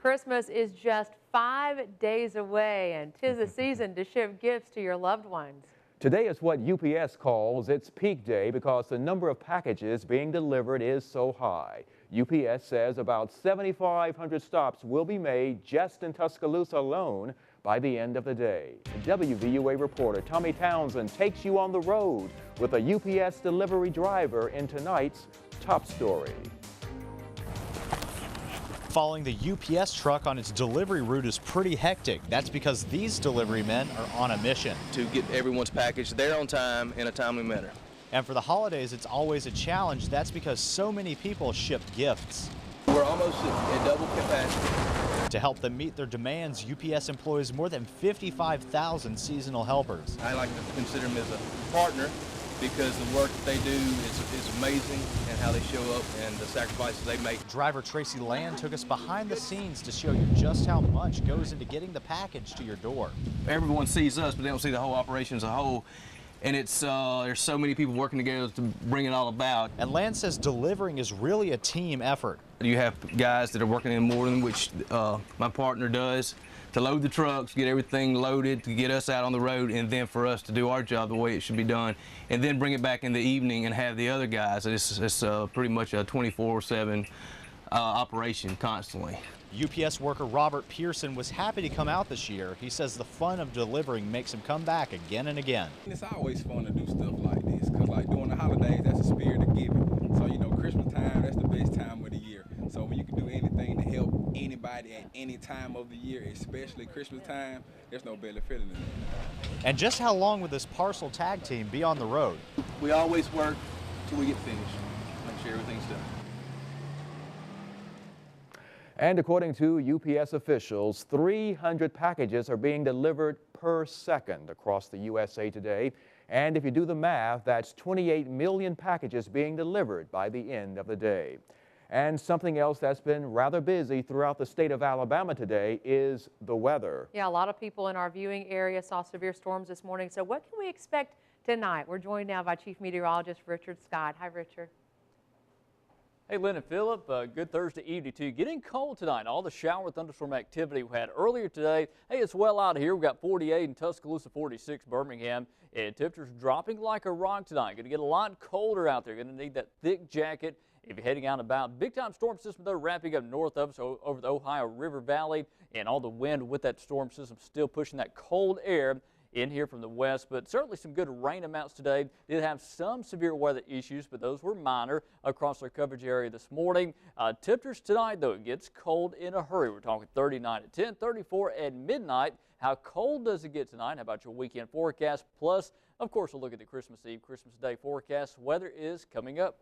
Christmas is just 5 days away, and 'tis the season to ship gifts to your loved ones. Today is what UPS calls its peak day because the number of packages being delivered is so high. UPS says about 7,500 stops will be made just in Tuscaloosa alone by the end of the day. WVUA reporter Tommy Townsend takes you on the road with a UPS delivery driver in tonight's Top Story. Following the UPS truck on its delivery route is pretty hectic. That's because these delivery men are on a mission to get everyone's package there on time in a timely manner. And for the holidays, it's always a challenge. That's because so many people ship gifts. We're almost at double capacity. To help them meet their demands, UPS employs more than 55,000 seasonal helpers. I like to consider them as a partner because the work that they do is amazing, and how they show up and the sacrifices they make. Driver Tracy Land took us behind the scenes to show you just how much goes into getting the package to your door. Everyone sees us, but they don't see the whole operation as a whole. And it's there's so many people working together to bring it all about. And Land says delivering is really a team effort. You have guys that are working in the morning, which my partner does, to load the trucks, get everything loaded, to get us out on the road, and then for us to do our job the way it should be done, and then bring it back in the evening and have the other guys. It's pretty much a 24/7 operation constantly. UPS worker Robert Pearson was happy to come out this year. He says the fun of delivering makes him come back again and again. It's always fun to do stuff like this because, like, during the holidays, that's the spirit of giving. So, you know, Christmas time, that's the best time of the year. So when you can do anything to help anybody at any time of the year, especially Christmas time, there's no better feeling than that. And just how long will this parcel tag team be on the road? We always work till we get finished, make sure everything's done. And according to UPS officials, 300 packages are being delivered per second across the USA today. And if you do the math, that's 28 million packages being delivered by the end of the day. And something else that's been rather busy throughout the state of Alabama today is the weather. Yeah, a lot of people in our viewing area saw severe storms this morning. So what can we expect tonight? We're joined now by Chief Meteorologist Richard Scott. Hi, Richard. Hey, Lynn and Phillip, good Thursday evening to you. Getting cold tonight. All the shower thunderstorm activity we had earlier today. Hey, it's well out of here. We've got 48 in Tuscaloosa, 46 Birmingham, and temperatures dropping like a rock tonight. Going to get a lot colder out there. Going to need that thick jacket if you're heading out and about. Big time storm system, though, wrapping up north of us over the Ohio River Valley, and all the wind with that storm system still pushing that cold air in here from the west, but certainly some good rain amounts today. Did have some severe weather issues, but those were minor across our coverage area this morning. Temperatures tonight, though, it gets cold in a hurry. We're talking 39 at 10, 34 at midnight. How cold does it get tonight? How about your weekend forecast? Plus, of course, we'll look at the Christmas Eve, Christmas Day forecast. Weather is coming up.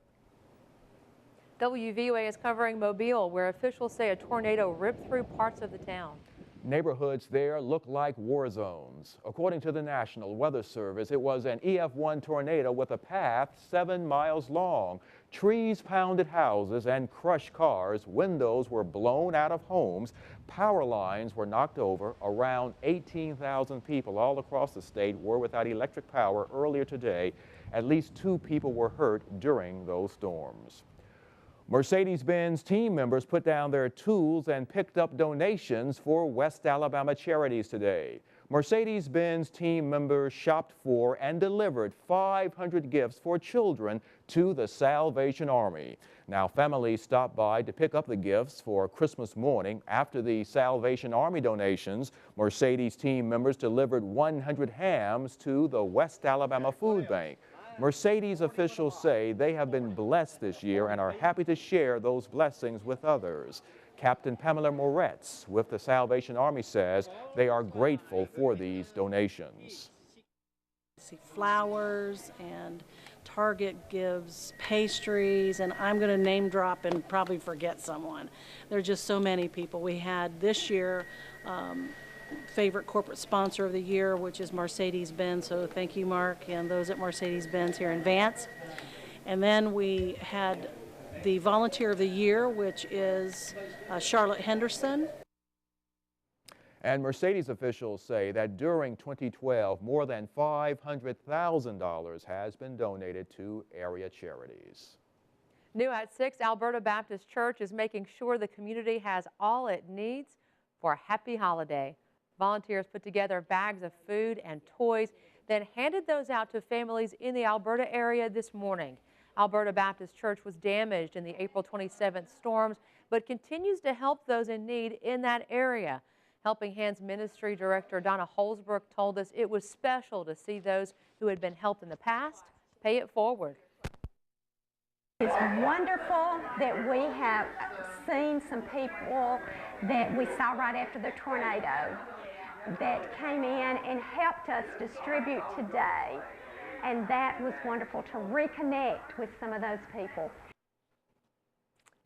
WVUA is covering Mobile, where officials say a tornado ripped through parts of the town. Neighborhoods there look like war zones. According to the National Weather Service, it was an EF1 tornado with a path 7 miles long. Trees pounded houses and crushed cars. Windows were blown out of homes. Power lines were knocked over. Around 18,000 people all across the state were without electric power earlier today. At least 2 people were hurt during those storms. Mercedes-Benz team members put down their tools and picked up donations for West Alabama charities today. Mercedes-Benz team members shopped for and delivered 500 gifts for children to the Salvation Army. Now, families stopped by to pick up the gifts for Christmas morning. After the Salvation Army donations, Mercedes team members delivered 100 hams to the West Alabama Food Bank. Mercedes officials say they have been blessed this year and are happy to share those blessings with others. Captain Pamela Moretz with the Salvation Army says they are grateful for these donations. See flowers, and Target gives pastries, and I'm going to name drop and probably forget someone. There are just so many people. We had this year favorite corporate sponsor of the year, which is Mercedes-Benz, so thank you, Mark, and those at Mercedes-Benz here in Vance. And then we had the volunteer of the year, which is Charlotte Henderson. And Mercedes officials say that during 2012, more than $500,000 has been donated to area charities. New at 6, Alberta Baptist Church is making sure the community has all it needs for a happy holiday. Volunteers put together bags of food and toys, then handed those out to families in the Alberta area this morning. Alberta Baptist Church was damaged in the April 27th storms, but continues to help those in need in that area. Helping Hands Ministry Director Donna Holzbrook told us it was special to see those who had been helped in the past pay it forward. It's wonderful that we have seen some people that we saw right after the tornado that came in and helped us distribute today. And that was wonderful to reconnect with some of those people.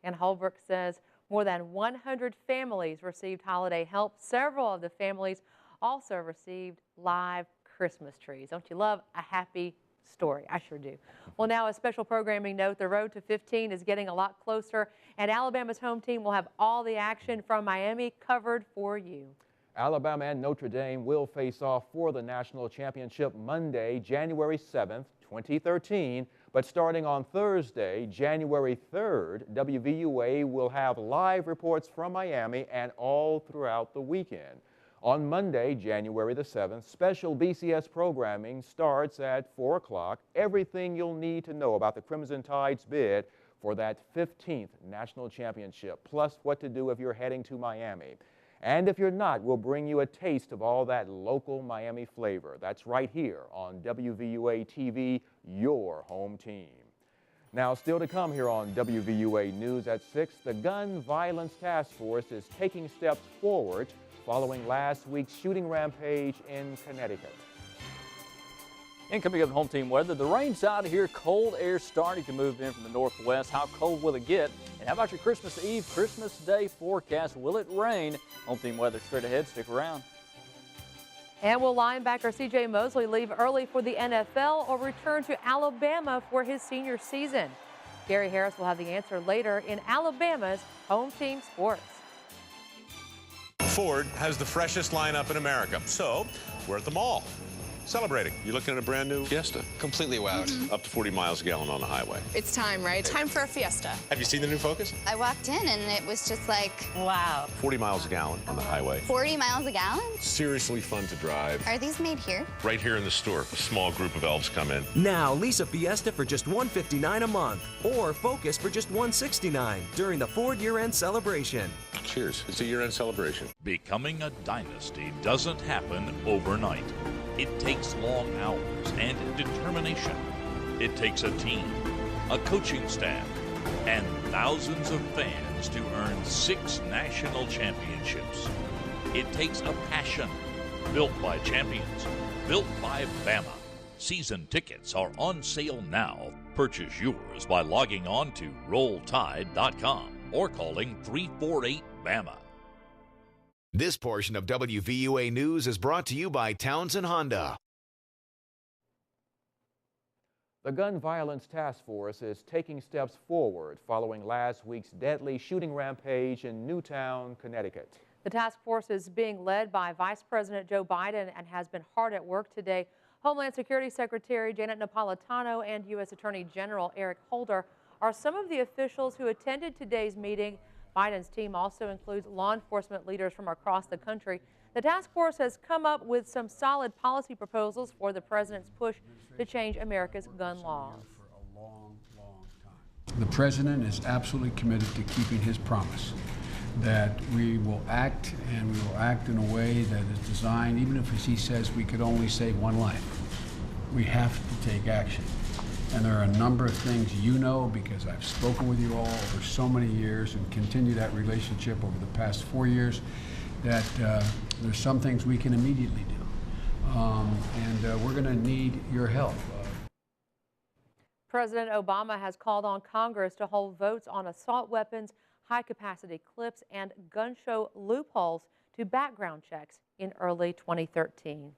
And Holbrook says more than 100 families received holiday help. Several of the families also received live Christmas trees. Don't you love a happy story? I sure do. Well, now a special programming note. The road to 15 is getting a lot closer, and Alabama's home team will have all the action from Miami covered for you. Alabama and Notre Dame will face off for the national championship Monday, January 7th, 2013. But starting on Thursday, January 3rd, WVUA will have live reports from Miami and all throughout the weekend. On Monday, January the 7th, special BCS programming starts at 4 o'clock. Everything you'll need to know about the Crimson Tide's bid for that 15th national championship, plus what to do if you're heading to Miami. And if you're not, we'll bring you a taste of all that local Miami flavor. That's right here on WVUA TV, your home team. Now, still to come here on WVUA News at 6, the Gun Violence Task Force is taking steps forward following last week's shooting rampage in Connecticut. And coming up in home team weather, the rain's out of here, cold air starting to move in from the northwest. How cold will it get? And how about your Christmas Eve, Christmas Day forecast? Will it rain? Home team weather straight ahead. Stick around. And will linebacker C.J. Mosley leave early for the NFL or return to Alabama for his senior season? Gary Harris will have the answer later in Alabama's Home Team Sports. Ford has the freshest lineup in America, so we're at the mall celebrating. You're looking at a brand new Fiesta. Completely wowed. Up to 40 miles a gallon on the highway. It's time, right? Time for a Fiesta. Have you seen the new Focus? I walked in and it was just like, wow. 40 miles a gallon on the highway. 40 miles a gallon? Seriously fun to drive. Are these made here? Right here in the store. A small group of elves come in. Now, lease a Fiesta for just $159 a month or Focus for just $169 during the Ford year-end celebration. Cheers. It's a year-end celebration. Becoming a dynasty doesn't happen overnight. It takes long hours and determination. It takes a team, a coaching staff, and thousands of fans to earn 6 national championships. It takes a passion, built by champions, built by Bama. Season tickets are on sale now. Purchase yours by logging on to RollTide.com or calling 348-BAMA. This portion of WVUA News is brought to you by Townsend Honda. The Gun Violence Task Force is taking steps forward following last week's deadly shooting rampage in Newtown, Connecticut. The task force is being led by Vice President Joe Biden and has been hard at work today. Homeland Security Secretary Janet Napolitano and U.S. Attorney General Eric Holder are some of the officials who attended today's meeting. Biden's team also includes law enforcement leaders from across the country. The task force has come up with some solid policy proposals for the president's push to change America's gun laws. The president is absolutely committed to keeping his promise that we will act, and we will act in a way that is designed, even if he says we could only save one life, we have to take action. And there are a number of things you know, because I've spoken with you all over so many years and continue that relationship over the past 4 years, that there's some things we can immediately do. We're going to need your help. President Obama has called on Congress to hold votes on assault weapons, high-capacity clips, and gun show loopholes to background checks in early 2013.